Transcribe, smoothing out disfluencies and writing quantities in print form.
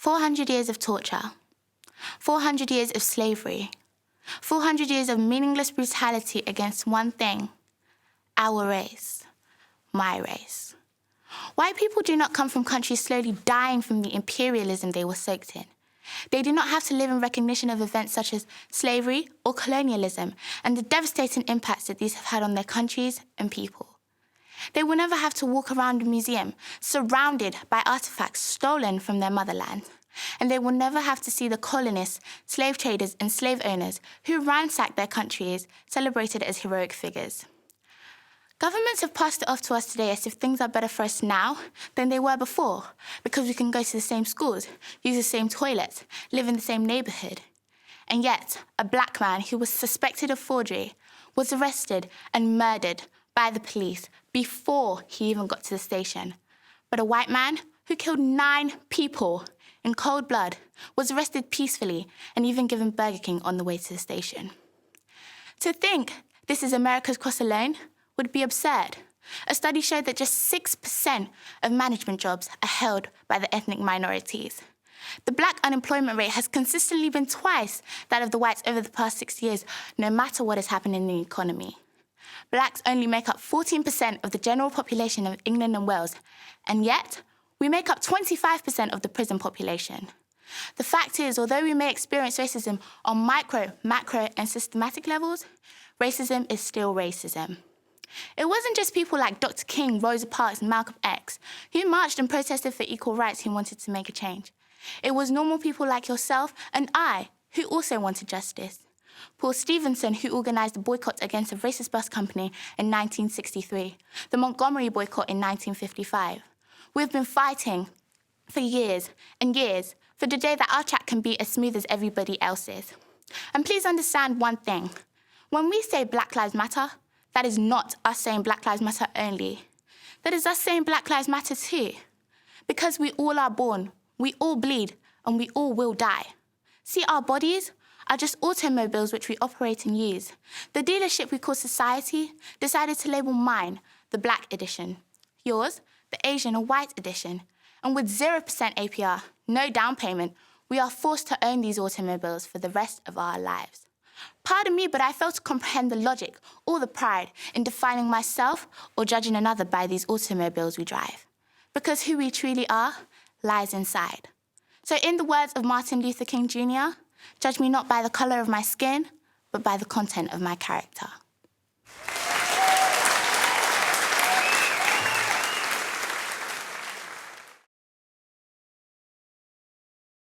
400 years of torture, 400 years of slavery, 400 years of meaningless brutality against one thing: our race, my race. White people do not come from countries slowly dying from the imperialism they were soaked in. They do not have to live in recognition of events such as slavery or colonialism and the devastating impacts that these have had on their countries and people. They will never have to walk around a museum surrounded by artifacts stolen from their motherland. And they will never have to see the colonists, slave traders, and slave owners who ransacked their countries celebrated as heroic figures. Governments have passed it off to us today as if things are better for us now than they were before, because we can go to the same schools, use the same toilets, live in the same neighbourhood. And yet, a black man who was suspected of forgery was arrested and murdered by the police before he even got to the station. But a white man who killed 9 people in cold blood was arrested peacefully and even given Burger King on the way to the station. To think this is America's cross alone would be absurd. A study showed that just 6% of management jobs are held by the ethnic minorities. The black unemployment rate has consistently been twice that of the whites over the past 6 years, no matter what has happened in the economy. Blacks only make up 14% of the general population of England and Wales, and yet we make up 25% of the prison population. The fact is, although we may experience racism on micro, macro, and systematic levels, racism is still racism. It wasn't just people like Dr. King, Rosa Parks, and Malcolm X who marched and protested for equal rights who wanted to make a change. It was normal people like yourself and I who also wanted justice. Paul Stevenson, who organised the boycott against a racist bus company in 1963, the Montgomery boycott in 1955. We've been fighting for years and years for the day that our track can be as smooth as everybody else's. And please understand one thing. When we say Black Lives Matter, that is not us saying Black Lives Matter only. That is us saying Black Lives Matter too. Because we all are born, we all bleed, and we all will die. See, our bodies are just automobiles which we operate and use. The dealership we call society decided to label mine the Black edition, yours the Asian or White edition. And with 0% APR, no down payment, we are forced to own these automobiles for the rest of our lives. Pardon me, but I fail to comprehend the logic or the pride in defining myself or judging another by these automobiles we drive. Because who we truly are lies inside. So in the words of Martin Luther King Jr., judge me not by the colour of my skin, but by the content of my character.